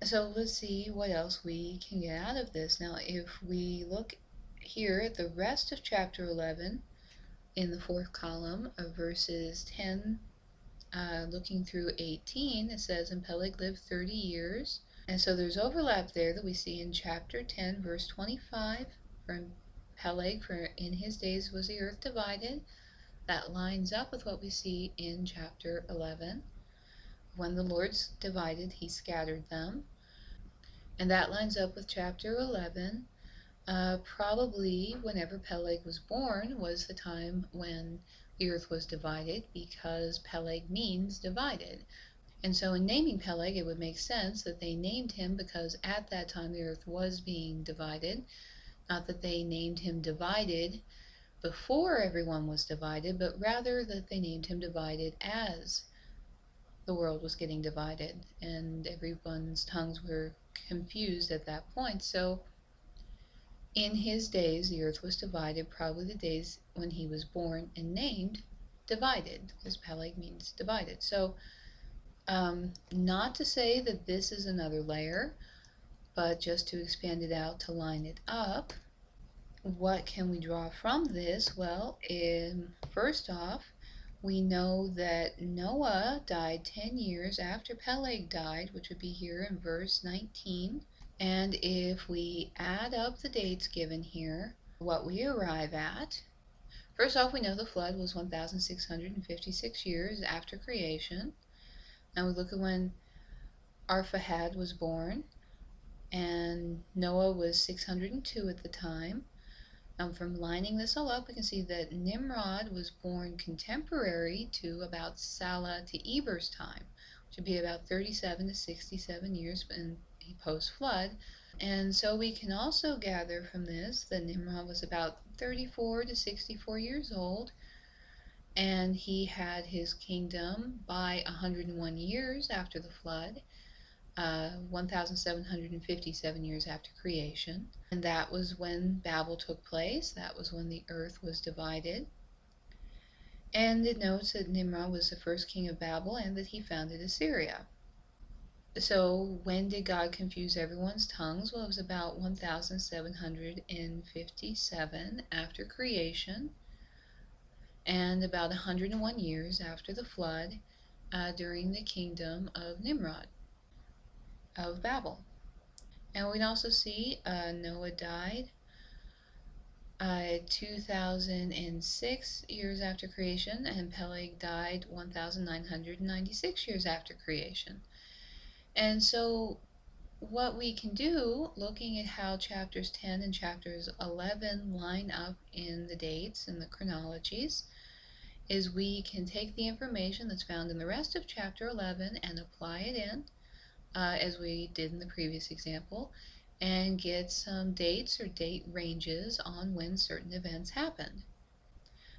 So let's see what else we can get out of this. Now, if we look here at the rest of chapter 11 in the fourth column of verses 10, looking through 18, it says, and Peleg lived 30 years. And so there's overlap there that we see in chapter 10, verse 25, from Peleg, for in his days was the earth divided. That lines up with what we see in chapter 11. When the Lord's divided, he scattered them. And that lines up with chapter 11. Probably whenever Peleg was born was the time when the earth was divided, because Peleg means divided. And so in naming Peleg, it would make sense that they named him because at that time the earth was being divided. Not that they named him divided before everyone was divided, but rather that they named him divided as the world was getting divided and everyone's tongues were confused at that point. So in his days the earth was divided, probably the days when he was born, and named divided, because Peleg means divided. So not to say that this is another layer, but just to expand it out to line it up. What can we draw from this? Well, first off, we know that Noah died 10 years after Peleg died, which would be here in verse 19. And if we add up the dates given here, what we arrive at, first off, we know the flood was 1,656 years after creation. Now we look at when Arphaxad was born, and Noah was 602 at the time. From lining this all up, we can see that Nimrod was born contemporary to about Salah to Eber's time, which would be about 37 to 67 years in post-flood. And so we can also gather from this that Nimrod was about 34 to 64 years old, and he had his kingdom by 101 years after the flood, 1,757 years after creation. And that was when Babel took place. That was when the earth was divided. And it notes that Nimrod was the first king of Babel and that he founded Assyria. So when did God confuse everyone's tongues? Well, it was about 1,757 after creation, and about 101 years after the flood, during the kingdom of Nimrod, of Babel. And we can also see Noah died 2006 years after creation, and Peleg died 1996 years after creation. And so what we can do, looking at how chapters 10 and chapters 11 line up in the dates and the chronologies, is we can take the information that's found in the rest of chapter 11 and apply it in, as we did in the previous example, and get some dates or date ranges on when certain events happened.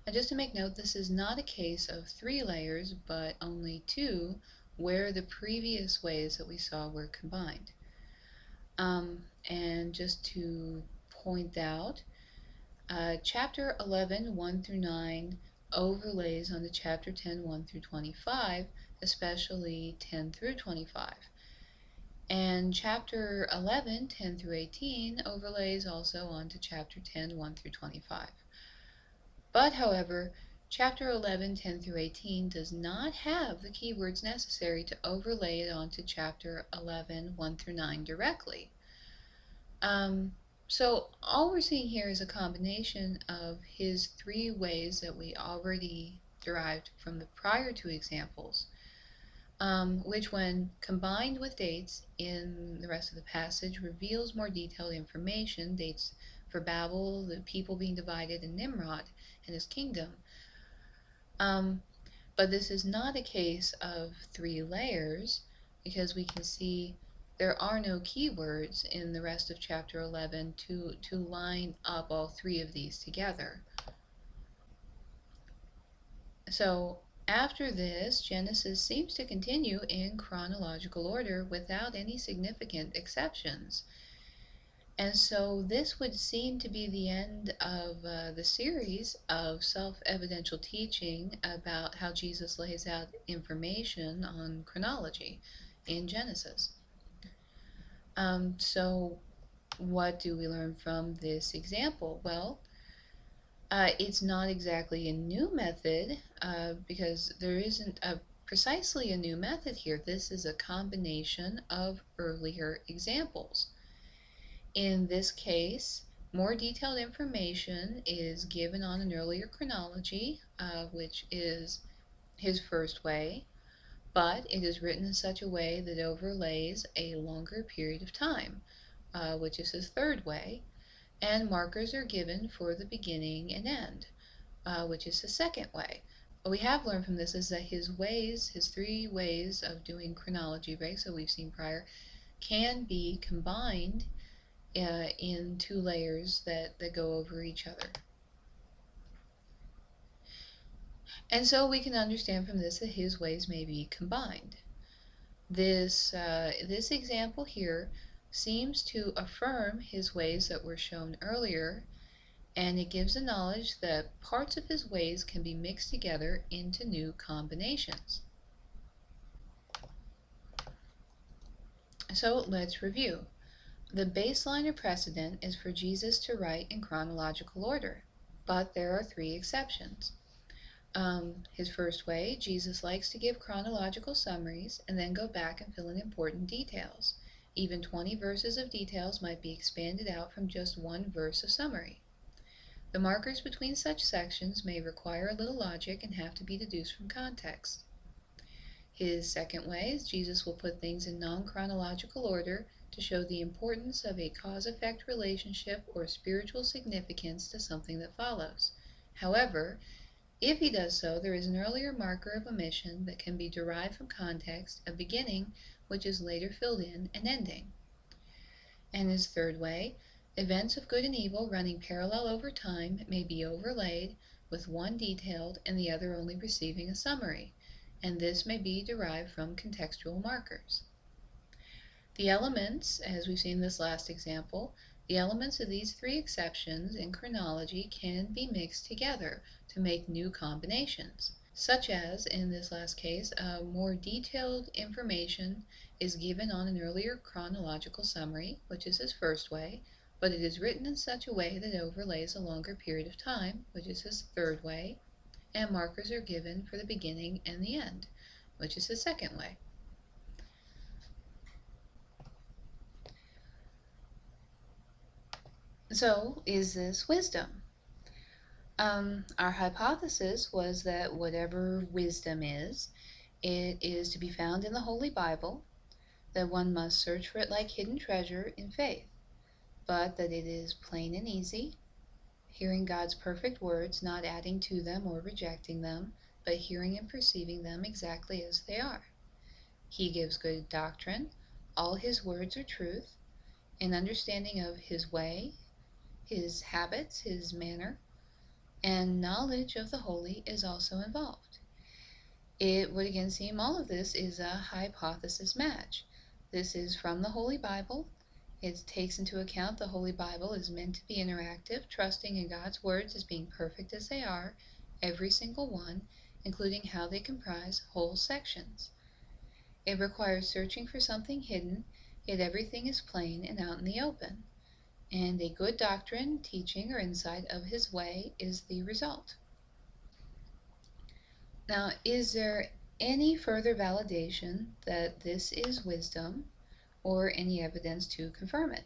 And just to make note, this is not a case of 3 layers, but only 2, where the previous ways that we saw were combined. And just to point out, chapter 11, 1 through 9, overlays onto chapter 10, 1 through 25, especially 10 through 25. And chapter 11, 10 through 18, overlays also onto chapter 10, 1 through 25. But, however, chapter 11, 10 through 18 does not have the keywords necessary to overlay it onto chapter 11, 1 through 9 directly. So all we're seeing here is a combination of his 3 ways that we already derived from the prior 2 examples, which when combined with dates in the rest of the passage reveals more detailed information, dates for Babel, the people being divided, and Nimrod and his kingdom. But this is not a case of 3 layers, because we can see there are no keywords in the rest of chapter 11 to line up all 3 of these together. So after this, Genesis seems to continue in chronological order without any significant exceptions. And so this would seem to be the end of the series of self-evidential teaching about how Jesus lays out information on chronology in Genesis. So what do we learn from this example? Well, it's not exactly a new method because there isn't precisely a new method here. This is a combination of earlier examples. In this case, more detailed information is given on an earlier chronology, which is his first way, but it is written in such a way that overlays a longer period of time, which is his third way, and markers are given for the beginning and end, which is his second way. What we have learned from this is that his ways, his three ways of doing chronology breaks that we've seen prior, can be combined in two layers that go over each other. And so we can understand from this that his ways may be combined. This example here seems to affirm his ways that were shown earlier, and it gives the knowledge that parts of his ways can be mixed together into new combinations. So let's review. The baseline or precedent is for Jesus to write in chronological order, but there are three exceptions. His first way, Jesus likes to give chronological summaries and then go back and fill in important details. Even 20 verses of details might be expanded out from just one verse of summary. The markers between such sections may require a little logic and have to be deduced from context. His second way is Jesus will put things in non-chronological order to show the importance of a cause-effect relationship or spiritual significance to something that follows. However, if he does so, there is an earlier marker of omission that can be derived from context, a beginning which is later filled in, an ending. And his third way, events of good and evil running parallel over time may be overlaid, with one detailed and the other only receiving a summary, and this may be derived from contextual markers. The elements, as we've seen in this last example, the elements of these three exceptions in chronology can be mixed together to make new combinations, such as, in this last case, more detailed information is given on an earlier chronological summary, which is his first way, but it is written in such a way that it overlays a longer period of time, which is his third way, and markers are given for the beginning and the end, which is his second way. So, is this wisdom? Our hypothesis was that whatever wisdom is, it is to be found in the Holy Bible, that one must search for it like hidden treasure in faith, but that it is plain and easy, hearing God's perfect words, not adding to them or rejecting them, but hearing and perceiving them exactly as they are. He gives good doctrine, all his words are truth, an understanding of his way, his habits, his manner, and knowledge of the holy is also involved. It would again seem all of this is a hypothesis match. This is from the Holy Bible. It takes into account the Holy Bible is meant to be interactive, trusting in God's words as being perfect as they are, every single one, including how they comprise whole sections. It requires searching for something hidden, yet everything is plain and out in the open. And a good doctrine, teaching, or insight of his way is the result. Now, is there any further validation that this is wisdom, or any evidence to confirm it?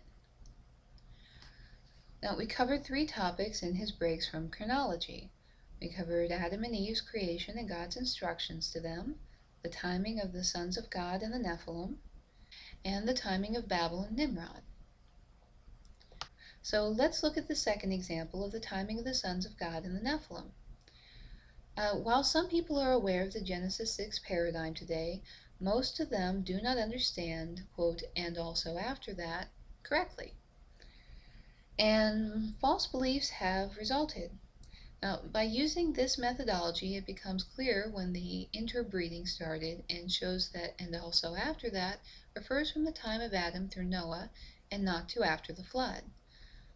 Now, we covered three topics in his breaks from chronology. We covered Adam and Eve's creation and God's instructions to them, the timing of the sons of God and the Nephilim, and the timing of Babel and Nimrod. So let's look at the second example of the timing of the sons of God and the Nephilim. While some people are aware of the Genesis 6 paradigm today, most of them do not understand, quote, and also after that, correctly. And false beliefs have resulted. Now, by using this methodology, it becomes clear when the interbreeding started and shows that and also after that refers from the time of Adam through Noah and not to after the flood.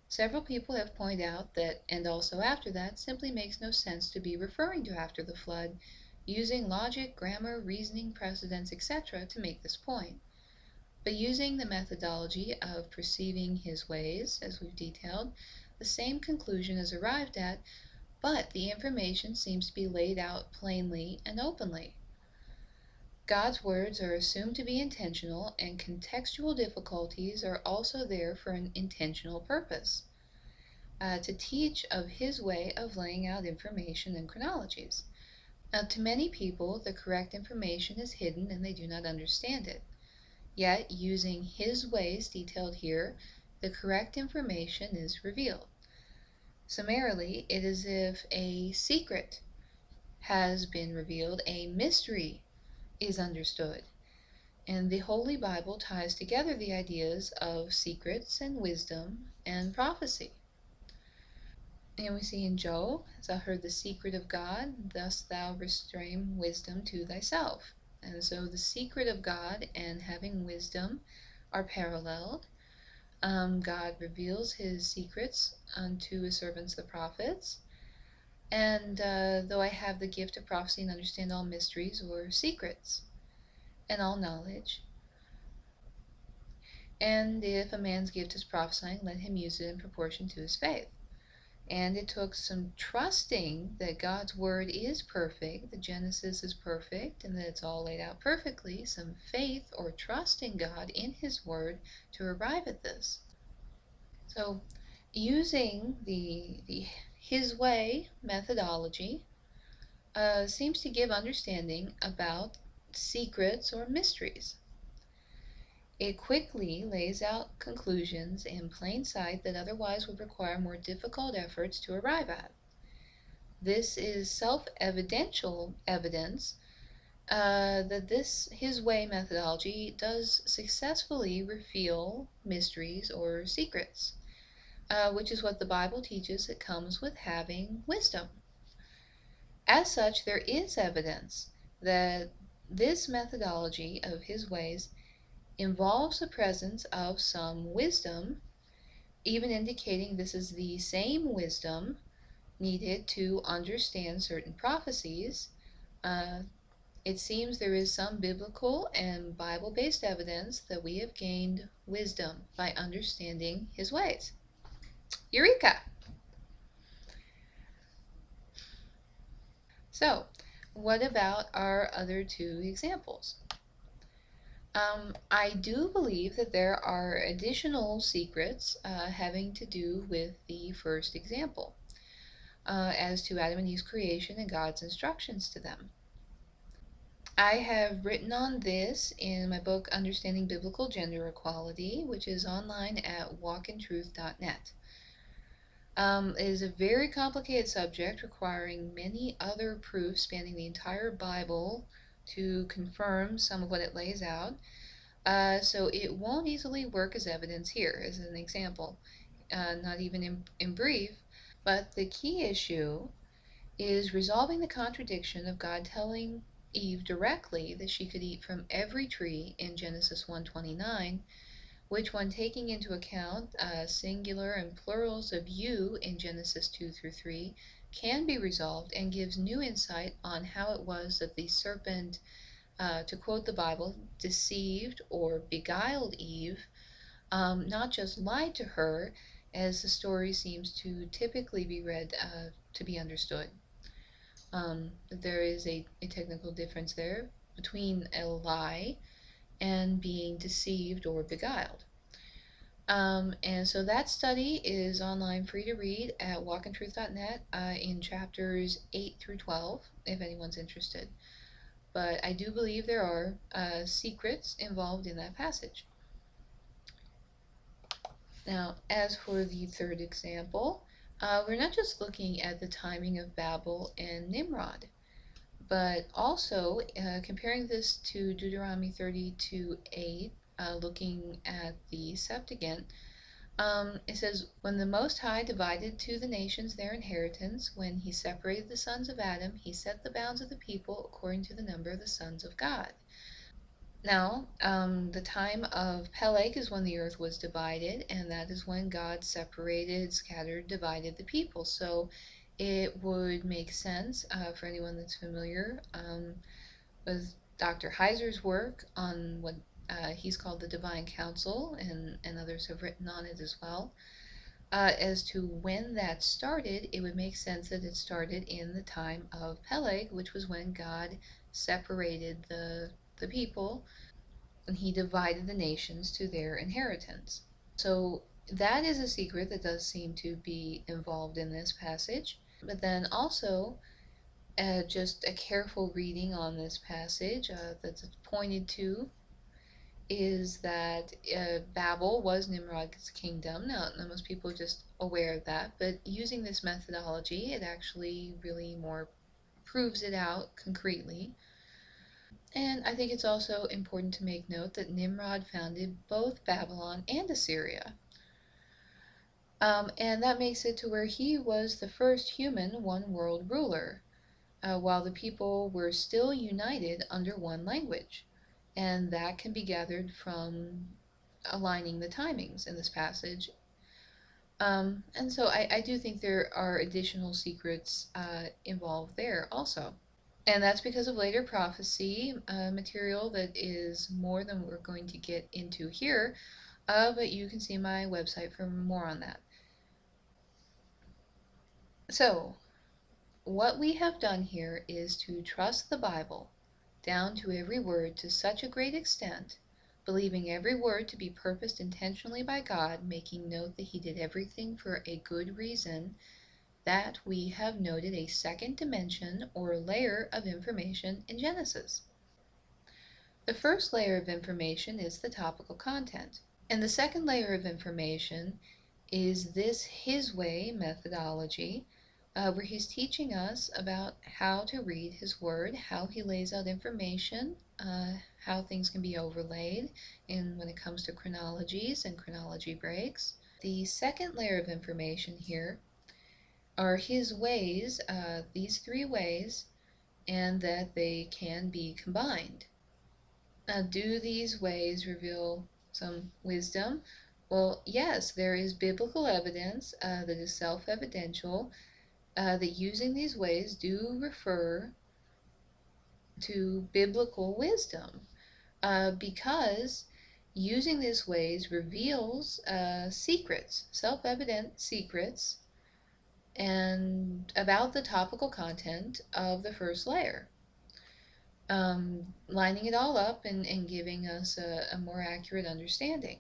Several people have pointed out that and also after that simply makes no sense to be referring to after the flood, using logic, grammar, reasoning, precedents, etc. to make this point. But using the methodology of perceiving his ways, as we've detailed, the same conclusion is arrived at, but the information seems to be laid out plainly and openly. God's words are assumed to be intentional, and contextual difficulties are also there for an intentional purpose, to teach of his way of laying out information in chronologies. Now, to many people, the correct information is hidden and they do not understand it. Yet, using his ways detailed here, the correct information is revealed. Summarily, it is as if a secret has been revealed, a mystery is understood. And the Holy Bible ties together the ideas of secrets and wisdom and prophecy. And we see in Job, as thou heard the secret of God, thus thou restrain wisdom to thyself. And so the secret of God and having wisdom are paralleled. God reveals his secrets unto his servants the prophets. And though I have the gift of prophecy and understand all mysteries or secrets and all knowledge, and if a man's gift is prophesying, let him use it in proportion to his faith. And it took some trusting that God's word is perfect, the Genesis is perfect, and that it's all laid out perfectly, some faith or trust in God in his word to arrive at this. So using the his way methodology seems to give understanding about secrets or mysteries. It quickly lays out conclusions in plain sight that otherwise would require more difficult efforts to arrive at. This is self-evidential evidence that this his way methodology does successfully reveal mysteries or secrets, which is what the Bible teaches that comes with having wisdom. As such, there is evidence that this methodology of his ways involves the presence of some wisdom, even indicating this is the same wisdom needed to understand certain prophecies. It seems there is some biblical and Bible-based evidence that we have gained wisdom by understanding his ways. Eureka! So, what about our other two examples? I do believe that there are additional secrets having to do with the first example, as to Adam and Eve's creation and God's instructions to them. I have written on this in my book, Understanding Biblical Gender Equality, which is online at walkintruth.net. It is a very complicated subject requiring many other proofs spanning the entire Bible to confirm some of what it lays out. So it won't easily work as evidence here, as an example, not even in brief. But the key issue is resolving the contradiction of God telling Eve directly that she could eat from every tree in Genesis 1:29, which, when taking into account singular and plurals of you in Genesis 2 through 3, can be resolved and gives new insight on how it was that the serpent, to quote the Bible, deceived or beguiled Eve, not just lied to her, as the story seems to typically be read to be understood. There is a technical difference there between a lie and being deceived or beguiled. And so that study is online, free to read at walkintruth.net in chapters 8 through 12, if anyone's interested. But I do believe there are secrets involved in that passage. Now, as for the third example, we're not just looking at the timing of Babel and Nimrod, but also comparing this to Deuteronomy 32:8, looking at the Septuagint. It says, when the Most High divided to the nations their inheritance, when he separated the sons of Adam, he set the bounds of the people according to the number of the sons of God. Now, the time of Peleg is when the earth was divided, and that is when God separated, scattered, divided the people. So it would make sense for anyone that's familiar with Dr. Heiser's work on what He's called the Divine Council, and others have written on it as well. As to when that started, it would make sense that it started in the time of Peleg, which was when God separated the people and he divided the nations to their inheritance. So that is a secret that does seem to be involved in this passage. But then also, just a careful reading on this passage that's pointed to is that Babel was Nimrod's kingdom. Now, most people are just aware of that, but using this methodology, it actually really more proves it out concretely. And I think it's also important to make note that Nimrod founded both Babylon and Assyria. And that makes it to where he was the first human one world ruler, while the people were still united under one language. And that can be gathered from aligning the timings in this passage. And so I do think there are additional secrets involved there also. And that's because of later prophecy material that is more than we're going to get into here, but you can see my website for more on that. So, what we have done here is to trust the Bible down to every word to such a great extent, believing every word to be purposed intentionally by God, making note that he did everything for a good reason, that we have noted a second dimension or layer of information in Genesis. The first layer of information is the topical content, and the second layer of information is this his way methodology, where he's teaching us about how to read his word, how he lays out information, how things can be overlaid when it comes to chronologies and chronology breaks. The second layer of information here are his ways, these three ways, and that they can be combined. Now, do these ways reveal some wisdom? Well, yes, there is biblical evidence that is self-evidential that using these ways do refer to biblical wisdom because using these ways reveals secrets, self-evident secrets, and about the topical content of the first layer. Lining it all up and giving us a more accurate understanding.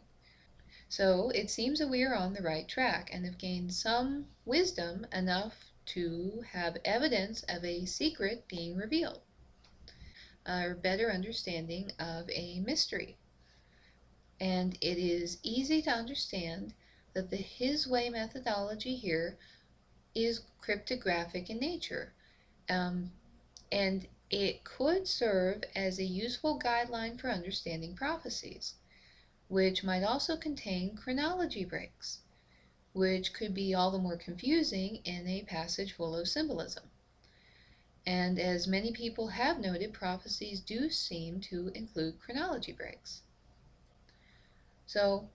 So it seems that we are on the right track and have gained some wisdom enough to have evidence of a secret being revealed, or better understanding of a mystery. And it is easy to understand that the his way methodology here is cryptographic in nature. And it could serve as a useful guideline for understanding prophecies, which might also contain chronology breaks, which could be all the more confusing in a passage full of symbolism. And as many people have noted, prophecies do seem to include chronology breaks. So,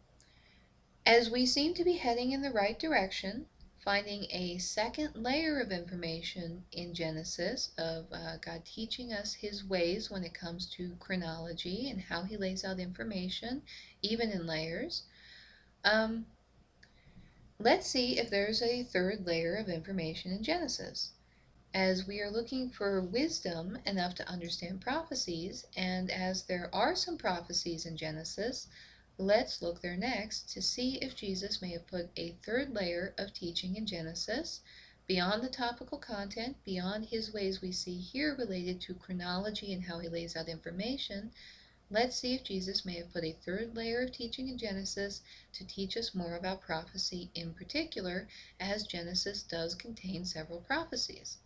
as we seem to be heading in the right direction, finding a second layer of information in Genesis of God teaching us his ways when it comes to chronology and how he lays out information, even in layers. Let's see if there's a third layer of information in Genesis. As we are looking for wisdom enough to understand prophecies, and as there are some prophecies in Genesis, let's look there next to see if Jesus may have put a third layer of teaching in Genesis, beyond the topical content, beyond his ways we see here related to chronology and how he lays out information. Let's see if Jesus may have put a third layer of teaching in Genesis to teach us more about prophecy in particular, as Genesis does contain several prophecies.